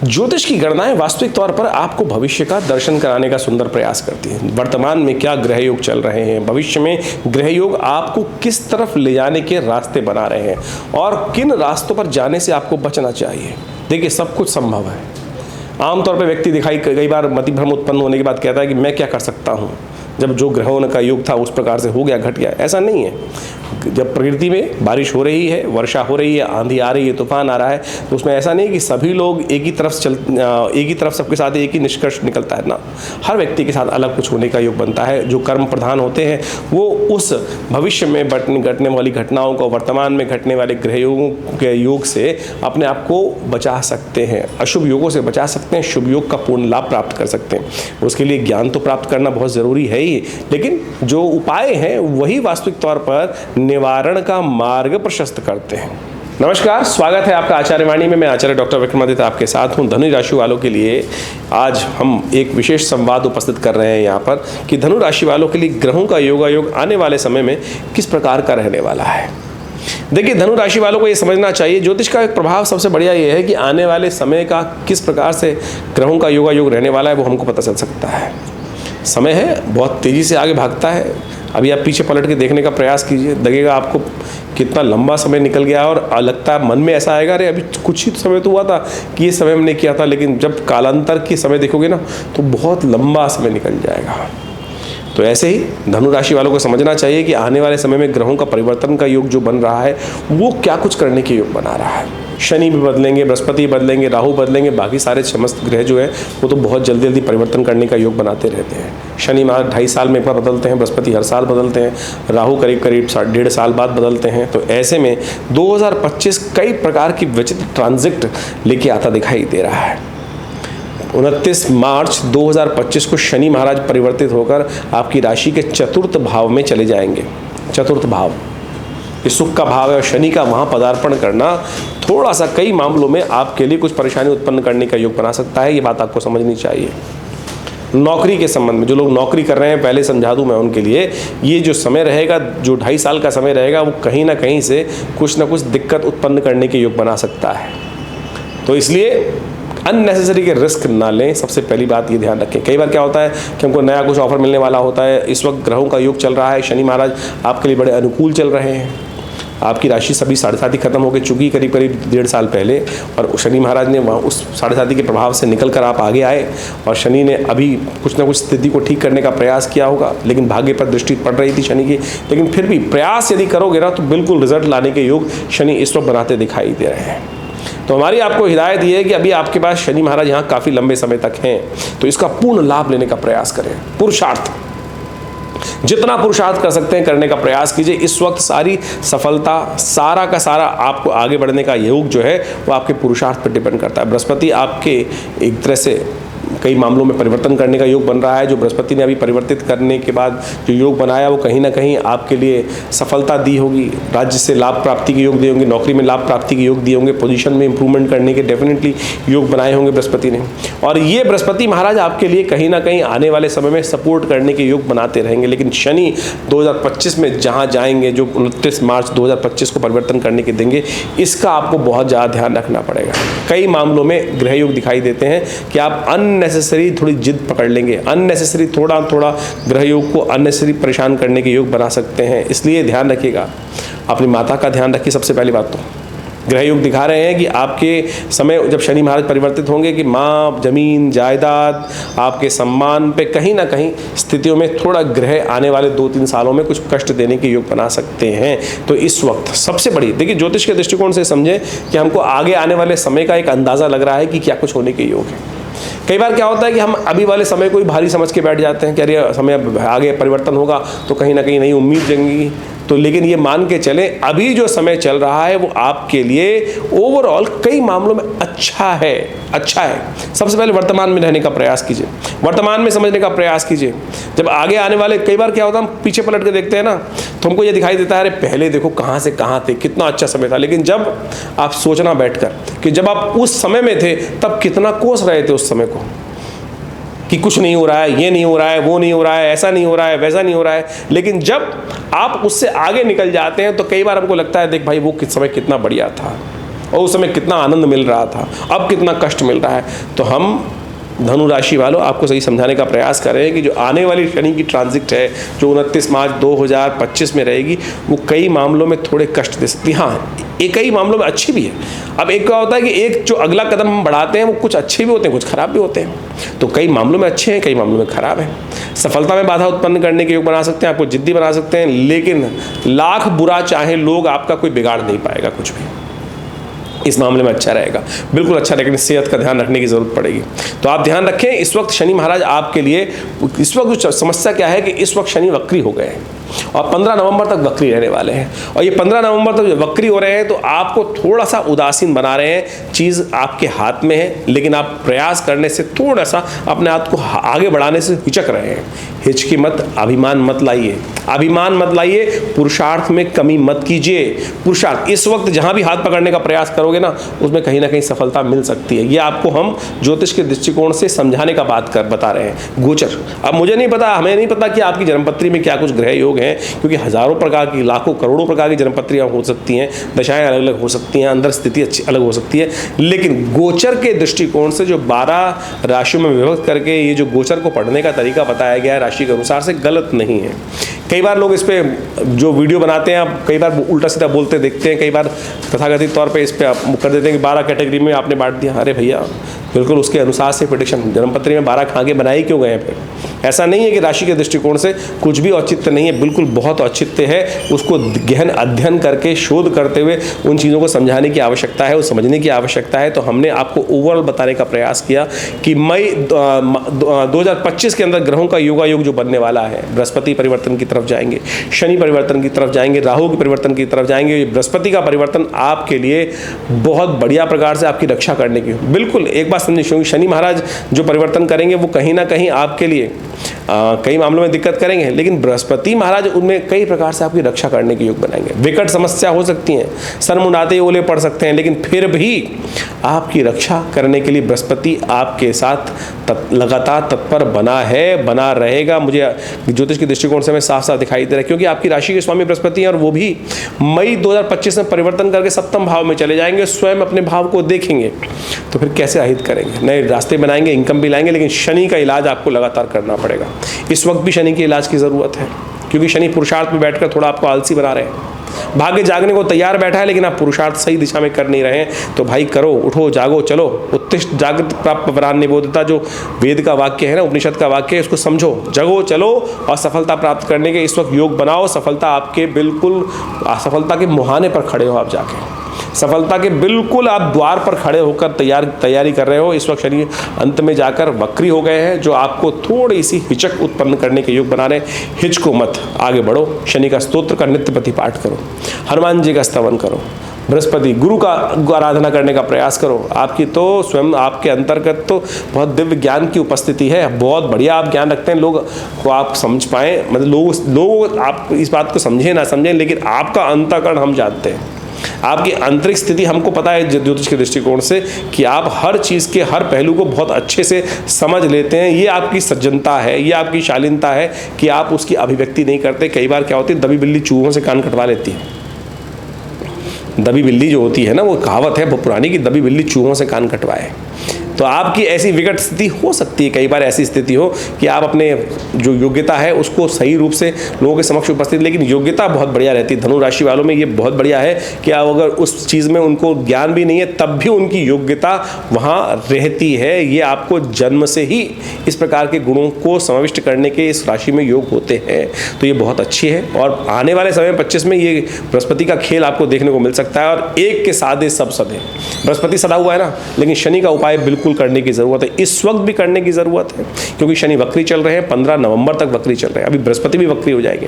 ज्योतिष की गणनाएं वास्तविक तौर पर आपको भविष्य का दर्शन कराने का सुंदर प्रयास करती हैं। वर्तमान में क्या ग्रह योग चल रहे हैं, भविष्य में ग्रह योग आपको किस तरफ ले जाने के रास्ते बना रहे हैं और किन रास्तों पर जाने से आपको बचना चाहिए। देखिए, सब कुछ संभव है। आमतौर पर व्यक्ति दिखाई कई बार मतिभ्रम उत्पन्न होने के बाद कहता है कि मैं क्या कर सकता हूँ, जब जो ग्रहों का योग था उस प्रकार से हो गया, घट गया। ऐसा नहीं है। जब प्रकृति में बारिश हो रही है, वर्षा हो रही है, आंधी आ रही है, तूफान आ रहा है, तो उसमें ऐसा नहीं कि सभी लोग एक ही तरफ सबके साथ एक ही निष्कर्ष निकलता है ना। हर व्यक्ति के साथ अलग कुछ होने का योग बनता है। जो कर्म प्रधान होते हैं वो उस भविष्य में घटने वाली घटनाओं को, वर्तमान में घटने वाले ग्रह योगों के योग से अपने आप को बचा सकते हैं, अशुभ योगों से बचा सकते हैं, शुभ योग का पूर्ण लाभ प्राप्त कर सकते हैं। उसके लिए ज्ञान तो प्राप्त करना बहुत ज़रूरी है ही, लेकिन जो उपाय हैं वही वास्तविक तौर पर निवारण का मार्ग प्रशस्त करते हैं। नमस्कार, स्वागत है आपका आचार्यवाणी में। मैं आचार्य डॉक्टर विक्रमादित्य आपके साथ हूं। धनु राशि वालों के लिए आज हम एक विशेष संवाद उपस्थित कर रहे हैं यहाँ पर कि धनु राशि वालों के लिए ग्रहों का योगायोग आने वाले समय में किस प्रकार का रहने वाला है। देखिए, धनु राशि वालों को ये समझना चाहिए, ज्योतिष का एक प्रभाव सबसे बढ़िया ये है कि आने वाले समय का किस प्रकार से ग्रहों का योगायोग रहने वाला है वो हमको पता चल सकता है। समय है, बहुत तेज़ी से आगे भागता है। अभी आप पीछे पलट के देखने का प्रयास कीजिए, लगेगा आपको कितना लंबा समय निकल गया और लगता है मन में ऐसा आएगा, अरे अभी कुछ ही समय तो हुआ था कि ये समय हमने किया था, लेकिन जब कालांतर की समय देखोगे ना तो बहुत लंबा समय निकल जाएगा। तो ऐसे ही धनु राशि वालों को समझना चाहिए कि आने वाले समय में ग्रहों का परिवर्तन का योग जो बन रहा है वो क्या कुछ करने के योग बना रहा है। शनि भी बदलेंगे, बृहस्पति बदलेंगे, राहु बदलेंगे, बाकी सारे समस्त ग्रह जो है वो तो बहुत जल्दी जल्दी परिवर्तन करने का योग बनाते रहते हैं। शनि महाराज 2.5 साल में एक बार बदलते हैं, बृहस्पति हर साल बदलते हैं, राहु करीब 1.5 साल बाद बदलते हैं। तो ऐसे में 2025 कई प्रकार की विचित्र ट्रांजिट लेके आता दिखाई दे रहा है। 29 मार्च 2025 को शनि महाराज परिवर्तित होकर आपकी राशि के चतुर्थ भाव में चले जाएंगे। चतुर्थ भाव ये सुख का भाव है और शनि का वहाँ पदार्पण करना थोड़ा सा कई मामलों में आपके लिए कुछ परेशानी उत्पन्न करने का योग बना सकता है। ये बात आपको समझनी चाहिए। नौकरी के संबंध में जो लोग नौकरी कर रहे हैं, पहले समझा दूं मैं उनके लिए, ये जो समय रहेगा, जो 2.5 साल का समय रहेगा, वो कहीं ना कहीं से कुछ ना कुछ दिक्कत उत्पन्न करने के योग बना सकता है। तो इसलिए अननेसेसरी के रिस्क ना लें। सबसे पहली बात ये ध्यान रखें। कई बार क्या होता है कि हमको नया कुछ ऑफर मिलने वाला होता है। इस वक्त ग्रहों का योग चल रहा है, शनि महाराज आपके लिए बड़े अनुकूल चल रहे हैं। आपकी राशि सभी 7.5 खत्म होकर चुकी करीब 1.5 साल पहले, और शनि महाराज ने वहाँ उस 7.5 के प्रभाव से निकल कर आप आगे आए और शनि ने अभी कुछ ना कुछ स्थिति को ठीक करने का प्रयास किया होगा, लेकिन भाग्य पर दृष्टि पड़ रही थी शनि की। लेकिन फिर भी प्रयास यदि करोगे ना तो बिल्कुल रिजल्ट लाने के योग शनि इस वक्त बनाते दिखाई दे रहे हैं। तो हमारी आपको हिदायत ये है कि अभी आपके पास शनि महाराज यहाँ काफ़ी लंबे समय तक हैं, तो इसका पूर्ण लाभ लेने का प्रयास करें। पुरुषार्थ, जितना पुरुषार्थ कर सकते हैं करने का प्रयास कीजिए। इस वक्त सारी सफलता, सारा का सारा आपको आगे बढ़ने का योग जो है वो आपके पुरुषार्थ पर डिपेंड करता है। बृहस्पति आपके एक तरह से कई मामलों में परिवर्तन करने का योग बन रहा है। जो बृहस्पति ने अभी परिवर्तित करने के बाद जो योग बनाया वो कहीं ना कहीं आपके लिए सफलता दी होगी, राज्य से लाभ प्राप्ति के योग दिए होंगे, नौकरी में लाभ प्राप्ति के योग दिए होंगे, पोजीशन में इंप्रूवमेंट करने के डेफिनेटली योग बनाए होंगे बृहस्पति ने। और ये बृहस्पति महाराज आपके लिए कहीं ना कहीं आने वाले समय में सपोर्ट करने के योग बनाते रहेंगे। लेकिन शनि 2025 में जहाँ जाएंगे, जो 29 मार्च 2025 को परिवर्तन करने के देंगे, इसका आपको बहुत ज़्यादा ध्यान रखना पड़ेगा। कई मामलों में ग्रह योग दिखाई देते हैं कि आप अननेसेसरी थोड़ी जिद पकड़ लेंगे, अननेसेसरी थोड़ा ग्रह योग को अननेसेसरी परेशान करने के योग बना सकते हैं। इसलिए ध्यान रखिएगा, अपनी माता का ध्यान रखिए। सबसे पहली बात तो ग्रह योग दिखा रहे हैं कि आपके समय जब शनि महाराज परिवर्तित होंगे कि माँ, जमीन, जायदाद, आपके सम्मान पे कहीं ना कहीं स्थितियों में थोड़ा ग्रह आने वाले 2-3 सालों में कुछ कष्ट देने के योग बना सकते हैं। तो इस वक्त सबसे बड़ी, देखिए ज्योतिष के दृष्टिकोण से समझें कि हमको आगे आने वाले समय का एक अंदाज़ा लग रहा है कि क्या कुछ होने के योग है। कई बार क्या होता है कि हम अभी वाले समय को ही भारी समझ के बैठ जाते हैं कि अरे समय आगे परिवर्तन होगा तो कहीं ना कहीं नई उम्मीद जगेगी। तो लेकिन ये मान के चलें, अभी जो समय चल रहा है वो आपके लिए ओवरऑल कई मामलों में अच्छा है। सबसे पहले वर्तमान में रहने का प्रयास कीजिए, वर्तमान में समझने का प्रयास कीजिए। जब आगे आने वाले, कई बार क्या होता है हम पीछे पलट के देखते हैं ना तो हमको ये दिखाई देता है अरे पहले देखो कहाँ से कहाँ थे, कितना अच्छा समय था। लेकिन जब आप सोचना बैठकर कि जब आप उस समय में थे तब कितना कोस रहे थे उस समय को, कि कुछ नहीं हो रहा है, ये नहीं हो रहा है, वो नहीं हो रहा है, ऐसा नहीं हो रहा है, वैसा नहीं हो रहा है। लेकिन जब आप उससे आगे निकल जाते हैं तो कई बार हमको लगता है देख भाई वो समय कितना बढ़िया था और उस समय कितना आनंद मिल रहा था, अब कितना कष्ट मिल रहा है। तो हम धनु राशि वालों आपको सही समझाने का प्रयास कर रहे हैं कि जो आने वाली शनि की ट्रांजिट है, जो 29 मार्च 2025 में रहेगी, वो कई मामलों में थोड़े कष्ट दे सकती है। हाँ, एक कई मामलों में अच्छी भी है। अब एक क्या होता है कि एक जो अगला कदम हम बढ़ाते हैं वो कुछ अच्छे भी होते हैं, कुछ खराब भी होते हैं। तो कई मामलों में अच्छे हैं, कई मामलों में खराब है। सफलता में बाधा उत्पन्न करने के योग बना सकते हैं, आपको जिद्दी बना सकते हैं, लेकिन लाख बुरा चाहे लोग, आपका कोई बिगाड़ नहीं पाएगा कुछ भी। इस मामले में अच्छा रहेगा, बिल्कुल अच्छा, लेकिन सेहत का ध्यान रखने की जरूरत पड़ेगी। तो आप ध्यान रखें, इस वक्त शनि महाराज आपके लिए, इस वक्त जो समस्या क्या है कि इस वक्त शनि वक्री हो गए हैं और 15 नवंबर तक वक्री रहने वाले हैं। और ये 15 नवंबर तक वक्री हो रहे हैं तो आपको थोड़ा सा उदासीन बना रहे हैं। चीज़ आपके हाथ में है, लेकिन आप प्रयास करने से थोड़ा सा अपने आप को आगे बढ़ाने से हिचक रहे हैं। हिचकी मत, अभिमान मत लाइए, अभिमान मत लाइए, पुरुषार्थ में कमी मत कीजिए। पुरुषार्थ इस वक्त जहाँ भी हाथ पकड़ने का प्रयास करोगे ना, उसमें कहीं ना कहीं सफलता मिल सकती है। ये आपको हम ज्योतिष के दृष्टिकोण से समझाने का बता रहे हैं। गोचर, अब मुझे नहीं पता, हमें नहीं पता कि आपकी जन्मपत्री में क्या कुछ ग्रह योग हैं, क्योंकि हजारों प्रकार की, लाखों करोड़ों प्रकार की जन्मपत्रियां हो सकती हैं, दशाएं अलग अलग हो सकती हैं, अंदर स्थिति अच्छी अलग हो सकती है। लेकिन गोचर के दृष्टिकोण से जो 12 राशियों में विभक्त करके ये जो गोचर को पढ़ने का तरीका बताया गया है राशि के अनुसार से, गलत नहीं है। कई बार लोग इस पे जो वीडियो बनाते हैं, आप कई बार उल्टा सीधा बोलते देखते हैं, कई बार तथाकथित तौर पे इस पे आप कर देते हैं कि 12 कैटेगरी में आपने बांट दिया। अरे भैया, बिल्कुल उसके अनुसार से प्रेडिक्शन, जन्मपत्री में 12 खाके बनाए क्यों गए हैं फिर? ऐसा नहीं है कि राशि के दृष्टिकोण से कुछ भी औचित्य नहीं है, बिल्कुल बहुत औचित्य है। उसको गहन अध्ययन करके, शोध करते हुए उन चीज़ों को समझाने की आवश्यकता है, वो समझने की आवश्यकता है। तो हमने आपको ओवरऑल बताने का प्रयास किया कि मई 2025 के अंदर ग्रहों का योगायोग जो बनने वाला है, बृहस्पति परिवर्तन की तरफ जाएंगे, शनि परिवर्तन की तरफ जाएंगे, राहु के परिवर्तन की तरफ जाएंगे। बृहस्पति का परिवर्तन आपके लिए बहुत बढ़िया प्रकार से आपकी रक्षा करने की, बिल्कुल एक बात समझिए, शनि महाराज जो परिवर्तन करेंगे वो कहीं ना कहीं आपके लिए कई मामलों में दिक्कत करेंगे, लेकिन बृहस्पति महाराज उनमें कई प्रकार से आपकी रक्षा करने के योग बनाएंगे। विकट समस्या हो सकती हैं, सर मुंडाते ओले पड़ सकते हैं, लेकिन फिर भी आपकी रक्षा करने के लिए बृहस्पति आपके साथ लगातार तत्पर बना है, बना रहेगा। मुझे ज्योतिष के दृष्टिकोण से हमें साफ साफ दिखाई दे रहा है, क्योंकि आपकी राशि के स्वामी बृहस्पति हैं और वो भी मई 2025 में परिवर्तन करके सप्तम भाव में चले जाएंगे, स्वयं अपने भाव को देखेंगे। तो फिर कैसे अहित करेंगे, नए रास्ते बनाएंगे, इनकम भी लाएंगे, लेकिन शनि का इलाज आपको लगातार करना पड़ेगा। इस वक्त भी शनि के इलाज की ज़रूरत है, क्योंकि शनि पुरुषार्थ में बैठकर थोड़ा आपको आलसी बना रहे हैं। भाग्य जागने को तैयार बैठा है, लेकिन आप पुरुषार्थ सही दिशा में कर नहीं रहे हैं। तो भाई करो, उठो, जागो, चलो। उत्तिष्ठ जागृत प्राप्त वरान निबोधता, जो वेद का वाक्य है ना, उपनिषद का वाक्य है, उसको समझो, जगो, चलो और सफलता प्राप्त करने के इस वक्त योग बनाओ। सफलता आपके बिल्कुल, सफलता के मुहाने पर खड़े हो आप जाके, सफलता के बिल्कुल आप द्वार पर खड़े होकर तैयारी कर रहे हो। इस वक्त शनि अंत में जाकर वक्री हो गए हैं, जो आपको थोड़ी सी हिचक उत्पन्न करने के योग बना रहे हैं। हिचको मत, आगे बढ़ो। शनि का स्तोत्र का नित्य प्रति पाठ करो, हनुमान जी का स्तवन करो, बृहस्पति गुरु का आराधना करने का प्रयास करो। आपकी तो स्वयं आपके अंतर्गत तो बहुत दिव्य ज्ञान की उपस्थिति है, बहुत बढ़िया आप ज्ञान रखते हैं। लोग को आप समझ पाएँ, मतलब लोग आप इस बात को समझें ना समझें, लेकिन आपका अंतःकरण हम जानते हैं, आपकी आंतरिक स्थिति हमको पता है ज्योतिष के दृष्टिकोण से, कि आप हर चीज़ के हर पहलू को बहुत अच्छे से समझ लेते हैं। ये आपकी सज्जनता है, ये आपकी शालीनता है कि आप उसकी अभिव्यक्ति नहीं करते। कई बार क्या होती है, दबी बिल्ली चूहों से कान कटवा लेती है। दबी बिल्ली जो होती है ना, वो कहावत है बहुत पुरानी कि दबी बिल्ली चूहों से कान कटवाए। तो आपकी ऐसी विकट स्थिति हो सकती है, कई बार ऐसी स्थिति हो कि आप अपने जो योग्यता है उसको सही रूप से लोगों के समक्ष उपस्थित, लेकिन योग्यता बहुत बढ़िया रहती है। धनु राशि वालों में ये बहुत बढ़िया है कि आप अगर उस चीज़ में उनको ज्ञान भी नहीं है, तब भी उनकी योग्यता वहाँ रहती है। ये आपको जन्म से ही इस प्रकार के गुणों को समाविष्ट करने के इस राशि में योग होते हैं। तो ये बहुत अच्छी है, और आने वाले समय 25 में ये बृहस्पति का खेल आपको देखने को मिल सकता है। और एक के सादे सब सदे, बृहस्पति सदा हुआ है ना, लेकिन शनि का उपाय बिल्कुल करने की जरूरत है, इस वक्त भी करने की जरूरत है, क्योंकि शनि वक्री चल रहे हैं, 15 नवंबर तक वक्री चल रहे हैं, अभी बृहस्पति भी वक्री हो जाएंगे।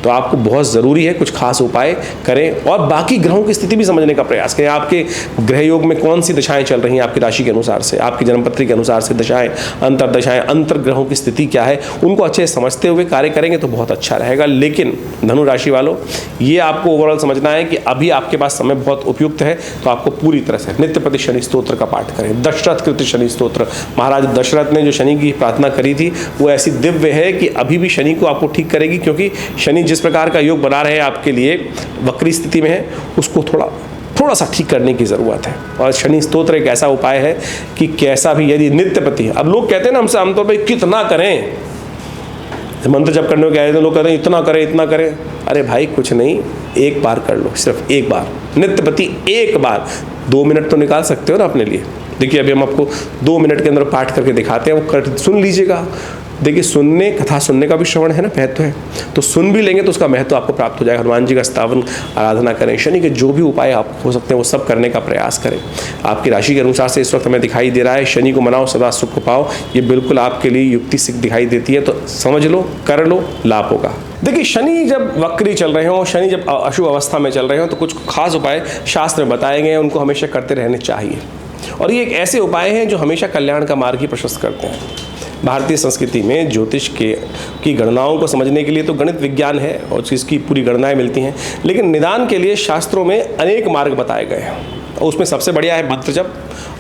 तो आपको बहुत जरूरी है कुछ खास उपाय करें, और बाकी ग्रहों की स्थिति भी समझने का प्रयास करें। आपके ग्रह योग में कौन सी दशाएं चल रही हैं आपकी राशि के अनुसार से, आपकी जन्मपत्री के अनुसार से दशाएं, अंतरदशाएं, अंतर ग्रहों की स्थिति क्या है, उनको अच्छे से समझते हुए कार्य करेंगे तो बहुत अच्छा रहेगा। लेकिन धनु राशि वालों, ये आपको ओवरऑल समझना है कि अभी आपके पास समय बहुत उपयुक्त है, तो आपको पूरी तरह से नित्य प्रति शनि स्तोत्र का पाठ करें। दशरथ शनि स्तोत्र, महाराज दशरथ ने जो शनि की प्रार्थना करी थी, वो ऐसी दिव्य है कि अभी भी शनि को आपको ठीक करेगी, क्योंकि शनि जिस प्रकार का योग बना रहे हैं आपके लिए, वक्री स्थिति में है, उसको थोड़ा थोड़ा सा ठीक करने की ज़रूरत है। और शनि स्तोत्र एक ऐसा उपाय है कि कैसा भी यदि नित्यपति, अब लोग कहते हैं ना हमसे आमतौर पर कितना करें, मंत्र जप करने को कह रहे हैं लोग कहते हैं इतना करें इतना करें। अरे भाई कुछ नहीं, एक बार कर लो, सिर्फ एक बार नित्यपति, एक बार 2 मिनट तो निकाल सकते हो ना अपने लिए। देखिए अभी हम आपको 2 मिनट के अंदर पाठ करके दिखाते हैं, वो कर सुन लीजिएगा। देखिए सुनने, कथा सुनने का भी श्रवण है ना, महत्व है, तो सुन भी लेंगे तो उसका महत्व आपको प्राप्त हो जाएगा। हनुमान जी का स्थावन आराधना करें, शनि के जो भी उपाय आप हो सकते हैं वो सब करने का प्रयास करें। आपकी राशि के अनुसार से इस वक्त हमें दिखाई दे रहा है शनि को मनाओ सदा सुख को पाओ, ये बिल्कुल आपके लिए युक्ति सिद्ध दिखाई देती है, तो समझ लो, कर लो, लाभ होगा। देखिए शनि जब वक्री चल रहे हों, शनि जब अशुभ अवस्था में चल रहे हों, तो कुछ खास उपाय शास्त्र में बताए गए हैं, उनको हमेशा करते रहने चाहिए। और ये एक ऐसे उपाय हैं जो हमेशा कल्याण का मार्ग ही प्रशस्त करते हैं। भारतीय संस्कृति में ज्योतिष की गणनाओं को समझने के लिए तो गणित विज्ञान है और इसकी पूरी गणनाएं मिलती हैं, लेकिन निदान के लिए शास्त्रों में अनेक मार्ग बताए गए हैं। उसमें सबसे बढ़िया है मंत्र जप,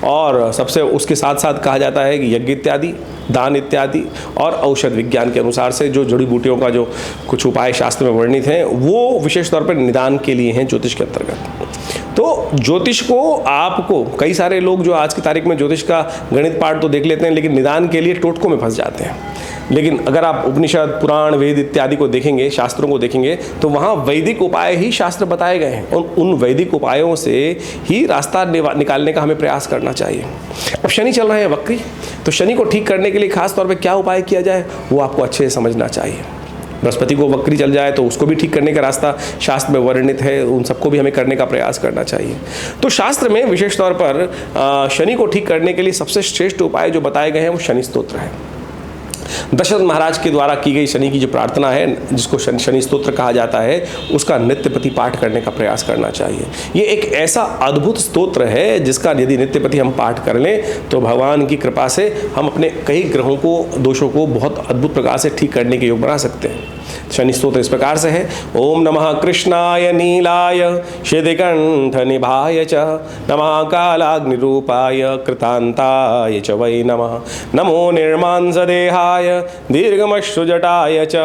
और सबसे उसके साथ साथ कहा जाता है कि यज्ञ इत्यादि, दान इत्यादि, और औषध विज्ञान के अनुसार से जो जड़ी बूटियों का जो कुछ उपाय शास्त्र में वर्णित हैं वो विशेष तौर पर निदान के लिए हैं ज्योतिष के अंतर्गत। तो ज्योतिष को आपको, कई सारे लोग जो आज की तारीख में ज्योतिष का गणित पाठ तो देख लेते हैं, लेकिन निदान के लिए टोटकों में फंस जाते हैं। लेकिन अगर आप उपनिषद, पुराण, वेद इत्यादि को देखेंगे, शास्त्रों को देखेंगे, तो वहाँ वैदिक उपाय ही शास्त्र बताए गए हैं, और उन वैदिक उपायों से ही रास्ता निकालने का हमें प्रयास करना चाहिए। अब शनि चल रहे हैं वक्री, तो शनि को ठीक करने के लिए खास तौर पर क्या उपाय किया जाए वो आपको अच्छे से समझना चाहिए। बृहस्पति को वक्री चल जाए तो उसको भी ठीक करने का रास्ता शास्त्र में वर्णित है, उन सबको भी हमें करने का प्रयास करना चाहिए। तो शास्त्र में विशेष तौर पर शनि को ठीक करने के लिए सबसे श्रेष्ठ उपाय जो बताए गए हैं वो शनि स्तोत्र है। दशरथ महाराज के द्वारा की गई शनि की जो प्रार्थना है, जिसको शनि स्तोत्र कहा जाता है, उसका नित्यपति पाठ करने का प्रयास करना चाहिए। ये एक ऐसा अद्भुत स्तोत्र है जिसका यदि नित्यपति हम पाठ कर लें तो भगवान की कृपा से हम अपने कई ग्रहों को, दोषों को बहुत अद्भुत प्रकार से ठीक करने के योग बना सकते हैं। शनि स्तोत्र इस प्रकार से है। ओम नमः कृष्णाय नीलाय शितिकंठ निभाय च, नमः कालाग्निरूपाय कृतांताय च वै नमः, नमो निर्मांसदेहाय दीर्घमश्रुजटाय च,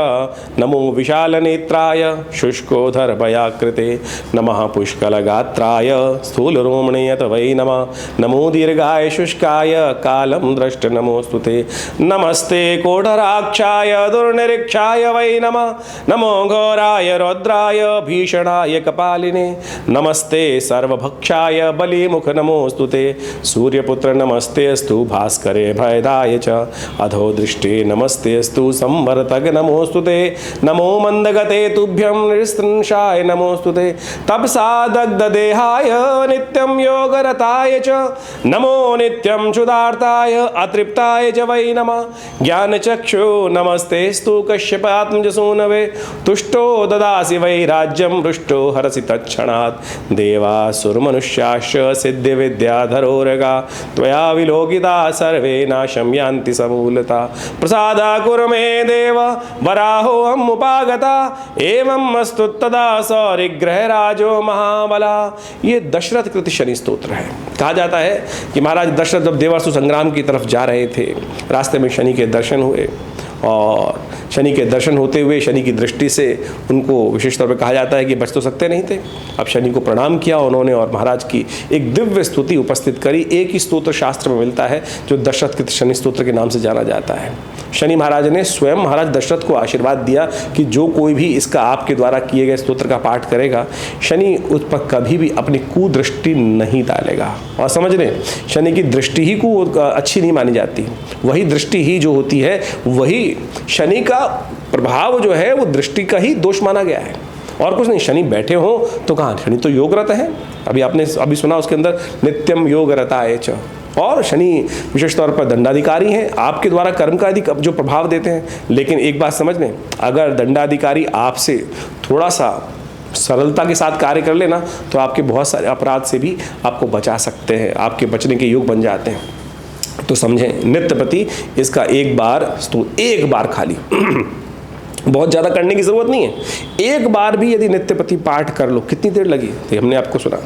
नमो विशालनेत्राय शुष्कोदरभयाकृते, नमः पुष्कलगात्राय स्थूलरोमणे वै नमः, नमो दीर्घाय शुष्काय कालं द्रष्ट नमोस्तुते, नमस्ते कोटराक्षाय दुर्निरीक्षाय वै नमः, नमो घोराय रौद्राय भीषणाय कपालिने, नमस्ते सर्वभक्षाय बलिमुख नमोस्तुते, सूर्यपुत्र नमस्तेस्तु भास्करे भयदाय च, अधो दृष्टे नमस्तेस्तु संवर्तक नमोस्तुते, नमो मंदगते तुभ्यं निस्त्रंशाय नमोस्तुते, तपसा दग्धदेहाय नित्यं योगरताय च, नमो नित्यं क्षुधार्ताय अतृप्ताय च वै नमः, ज्ञानचक्षु नमस्तेस्तु कश्यपात्मजसूनवे, तुष्टो ददासि वै राज्यं रुष्टो हरसि तत्क्षणात्, देवासुरमनुष्याश्च सिद्धिविद्याधरोरगा, त्वया विलोकिता सर्वे नाशं यान्ति समूलता, प्रसादा कुरु मे देव वराहोऽहम् उपागता, एवं अस्तु तदा सौरिग्रहराजो महाबला। ये दशरथ कृत शनि स्तोत्र है। कहा जाता है कि महाराज दशरथ जब देवासुर संग्राम की तरफ जा रहे थे, रास्ते में शनि के दर्शन हुए, और शनि के दर्शन होते हुए शनि की दृष्टि से उनको विशेष तौर पर कहा जाता है कि बच तो सकते नहीं थे। अब शनि को प्रणाम किया उन्होंने और महाराज की एक दिव्य स्तुति उपस्थित करी। एक ही स्तोत्र शास्त्र में मिलता है जो दशरथ कृत शनि स्तोत्र के नाम से जाना जाता है। शनि महाराज ने स्वयं महाराज दशरथ को आशीर्वाद दिया कि जो कोई भी इसका आपके द्वारा किए गए स्तोत्र का पाठ करेगा, शनि उस पर कभी भी अपनी कुदृष्टि नहीं डालेगा। और समझ लें, शनि की दृष्टि ही को अच्छी नहीं मानी जाती, वही दृष्टि ही जो होती है, वही शनि का प्रभाव जो है वो दृष्टि का ही दोष माना गया है, और कुछ नहीं। शनि बैठे हो तो कहाँ, शनि तो योगरत है। अभी आपने अभी सुना उसके अंदर नित्यम योगरताय च, और शनि विशेष तौर पर दंडाधिकारी हैं, आपके द्वारा कर्म का अधिक जो प्रभाव देते हैं। लेकिन एक बात समझ लें, अगर दंडाधिकारी आपसे थोड़ा सा सरलता के साथ कार्य कर लेना तो आपके बहुत सारे अपराध से भी आपको बचा सकते हैं, आपके बचने के योग बन जाते हैं। तो समझें, नित्यपति इसका एक बार खाली बहुत ज़्यादा करने की ज़रूरत नहीं है। एक बार भी यदि नित्यपति पाठ कर लो, कितनी देर लगी तो हमने आपको सुना,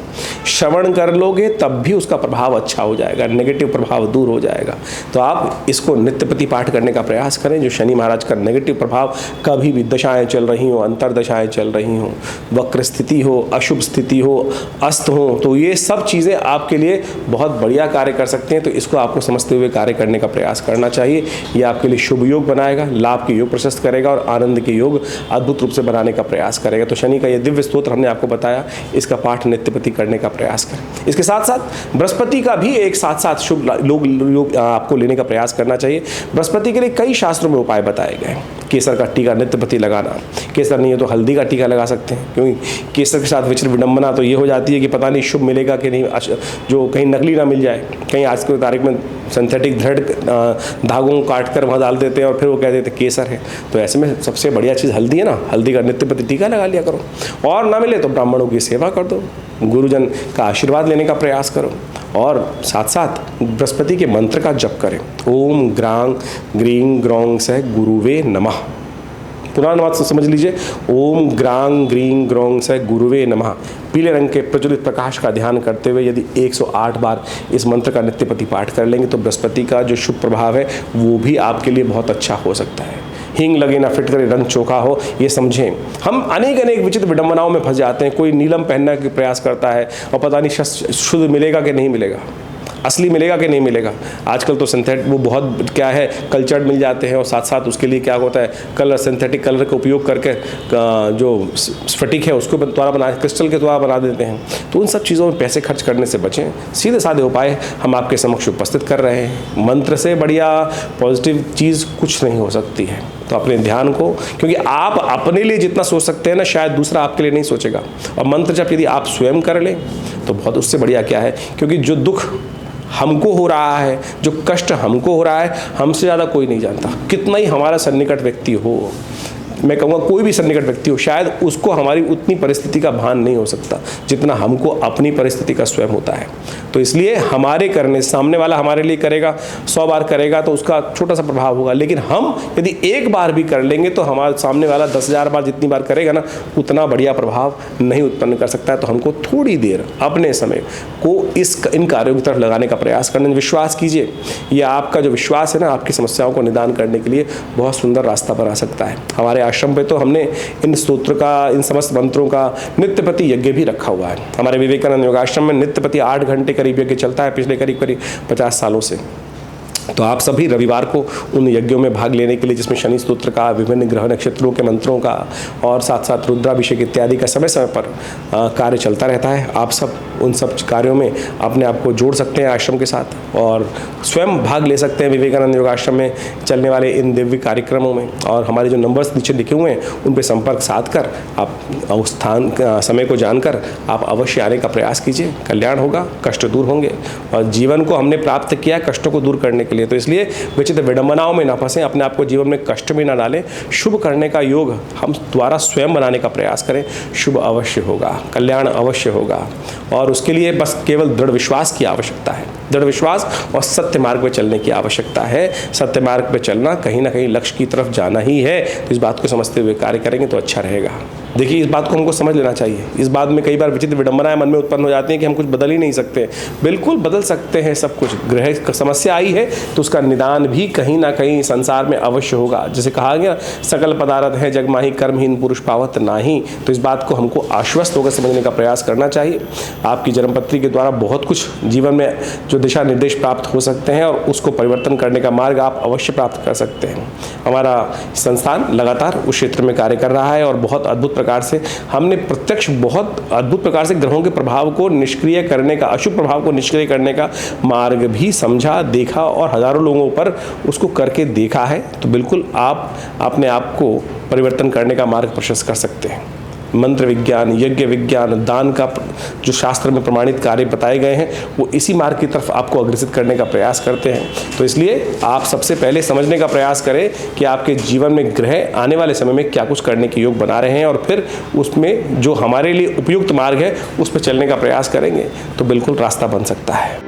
श्रवण कर लोगे तब भी उसका प्रभाव अच्छा हो जाएगा, नेगेटिव प्रभाव दूर हो जाएगा। तो आप इसको नित्यपति पाठ करने का प्रयास करें। जो शनि महाराज का नेगेटिव प्रभाव, कभी भी दशाएं चल रही हो, अंतरदशाएं चल रही हो, वक्र स्थिति हो, अशुभ स्थिति हो, अस्त हो, तो ये सब चीज़ें आपके लिए बहुत बढ़िया कार्य कर सकते हैं। तो इसको आपको समझते हुए कार्य करने का प्रयास करना चाहिए। ये आपके लिए शुभ योग बनाएगा, लाभ के योग प्रशस्त करेगा और आनंद के योग अद्भुत रूप से बनाने का प्रयास करेगा। तो शनि का ये दिव्य स्तोत्र हमने आपको बताया, इसका पाठ नित्यपति करने का प्रयास करें। इसके साथ साथ बृहस्पति का भी एक साथ साथ शुभ योग आपको लेने का प्रयास करना चाहिए। बृहस्पति के लिए कई शास्त्रों में उपाय बताए गए हैं। केसर का टीका नित्यपति लगाना, केसर नहीं है तो हल्दी का टीका लगा सकते हैं, क्योंकि केसर के साथ विचित्र विडंबना तो ये हो जाती है कि पता नहीं शुभ मिलेगा कि नहीं, जो कहीं नकली ना मिल जाए। कहीं आज की तारीख में सिंथेटिक दृढ़ धागों को काट कर वहाँ डाल देते हैं और फिर वो कह देते हैं केसर है। तो ऐसे में सबसे बढ़िया चीज़ हल्दी है ना, हल्दी का नित्यपति टीका लगा लिया करो। और ना मिले तो ब्राह्मणों की सेवा कर दो, गुरुजन का आशीर्वाद लेने का प्रयास करो और साथ साथ बृहस्पति के मंत्र का जप करें। ओम ग्रांग ग्रीं ग्रौं सह गुरुवे नमः। पुराना बात समझ लीजिए, ओम ग्रांग ग्रीं ग्रौं सह गुरुवे नमः। पीले रंग के प्रज्वलित प्रकाश का ध्यान करते हुए यदि 108 बार इस मंत्र का नित्यपति पाठ कर लेंगे तो बृहस्पति का जो शुभ प्रभाव है वो भी आपके लिए बहुत अच्छा हो सकता है। हींग लगे ना फिट करे रंग चोखा हो, ये समझें। हम अनेक विचित्र विडंबनाओं में फंस जाते हैं। कोई नीलम पहनने का प्रयास करता है और पता नहीं शुद्ध मिलेगा कि नहीं मिलेगा, असली मिलेगा कि नहीं मिलेगा। आजकल तो सिंथेटिक वो बहुत क्या है कल्चर्ड मिल जाते हैं और साथ साथ उसके लिए क्या होता है कलर, सिंथेटिक कलर का उपयोग करके जो स्फटिक है उसको द्वारा बना, क्रिस्टल के द्वारा बना देते हैं। तो उन सब चीज़ों में पैसे खर्च करने से बचें। सीधे साधे उपाय हम आपके समक्ष उपस्थित कर रहे हैं। मंत्र से बढ़िया पॉजिटिव चीज़ कुछ नहीं हो सकती है। तो अपने ध्यान को, क्योंकि आप अपने लिए जितना सोच सकते हैं ना, शायद दूसरा आपके लिए नहीं सोचेगा। और मंत्र जब यदि आप स्वयं कर लें तो बहुत उससे बढ़िया क्या है, क्योंकि जो दुख हमको हो रहा है, जो कष्ट हमको हो रहा है, हमसे ज़्यादा कोई नहीं जानता। कितना ही हमारा सन्निकट व्यक्ति हो, मैं कहूँगा कोई भी सन्निकट व्यक्ति हो, शायद उसको हमारी उतनी परिस्थिति का भान नहीं हो सकता जितना हमको अपनी परिस्थिति का स्वयं होता है। तो इसलिए हमारे करने, सामने वाला हमारे लिए करेगा, 100 बार करेगा तो उसका छोटा सा प्रभाव होगा, लेकिन हम यदि एक बार भी कर लेंगे तो हमारे सामने वाला 10,000 बार जितनी बार करेगा ना, उतना बढ़िया प्रभाव नहीं उत्पन्न कर सकता है। तो हमको थोड़ी देर अपने समय को इन कार्यों की तरफ लगाने का प्रयास करना। विश्वास कीजिए, ये आपका जो विश्वास है ना, आपकी समस्याओं को निदान करने के लिए बहुत सुंदर रास्ता बना सकता है। हमारे आश्रम पे तो हमने इन स्तोत्र का, इन समस्त मंत्रों का नित्यपति यज्ञ भी रखा हुआ है। हमारे विवेकानंद योगाश्रम में नित्यपति 8 घंटे करीब यज्ञ चलता है पिछले करीब 50 सालों से। तो आप सभी रविवार को उन यज्ञों में भाग लेने के लिए, जिसमें शनि स्तोत्र का, विभिन्न ग्रह नक्षत्रों के मंत्रों का और साथ साथ रुद्राभिषेक इत्यादि का समय समय पर कार्य चलता रहता है। आप सब उन सब कार्यों में अपने आप को जोड़ सकते हैं आश्रम के साथ और स्वयं भाग ले सकते हैं विवेकानंद योगाश्रम में चलने वाले इन दिव्य कार्यक्रमों में। और हमारे जो नंबर्स नीचे लिखे हुए हैं उन पर संपर्क साध कर आप उस स्थान समय को जानकर आप अवश्य आने का प्रयास कीजिए। कल्याण होगा, कष्ट दूर होंगे और जीवन को हमने प्राप्त किया कष्टों को दूर करने के लिए। तो इसलिए विचित्र विडंबनाओं में ना फंसें, अपने आप को जीवन में कष्ट में ना डालें। शुभ करने का योग हम द्वारा स्वयं बनाने का प्रयास करें। शुभ अवश्य होगा, कल्याण अवश्य होगा और उसके लिए बस केवल दृढ़ विश्वास की आवश्यकता है। दृढ़ विश्वास और सत्य मार्ग पर चलने की आवश्यकता है। सत्य मार्ग पर चलना कहीं ना कहीं लक्ष्य की तरफ जाना ही है। तो इस बात को समझते हुए कार्य करेंगे तो अच्छा रहेगा। देखिए, इस बात को हमको समझ लेना चाहिए। इस बात में कई बार विचित्र विडंबनाएं मन में उत्पन्न हो जाती हैं कि हम कुछ बदल ही नहीं सकते। बिल्कुल बदल सकते हैं सब कुछ। ग्रह समस्या आई है तो उसका निदान भी कहीं ना कहीं संसार में अवश्य होगा। जैसे कहा गया, सकल पदार्थ है जग माही, कर्महीन पुरुष पावत नाही। तो इस बात को हमको आश्वस्त होकर समझने का प्रयास करना चाहिए। आपकी जन्मपत्री के द्वारा बहुत कुछ जीवन में जो दिशा निर्देश प्राप्त हो सकते हैं और उसको परिवर्तन करने का मार्ग आप अवश्य प्राप्त कर सकते हैं। हमारा संस्थान लगातार उस क्षेत्र में कार्य कर रहा है और बहुत अद्भुत प्रकार से हमने प्रत्यक्ष बहुत अद्भुत प्रकार से ग्रहों के प्रभाव को निष्क्रिय करने का, अशुभ प्रभाव को निष्क्रिय करने का मार्ग भी समझा, देखा और हजारों लोगों पर उसको करके देखा है। तो बिल्कुल आप अपने आप को परिवर्तन करने का मार्ग प्रशस्त कर सकते हैं। मंत्र विज्ञान, यज्ञ विज्ञान, दान का जो शास्त्र में प्रमाणित कार्य बताए गए हैं वो इसी मार्ग की तरफ आपको अग्रसित करने का प्रयास करते हैं। तो इसलिए आप सबसे पहले समझने का प्रयास करें कि आपके जीवन में ग्रह आने वाले समय में क्या कुछ करने के योग बना रहे हैं और फिर उसमें जो हमारे लिए उपयुक्त मार्ग है उस पर चलने का प्रयास करेंगे तो बिल्कुल रास्ता बन सकता है।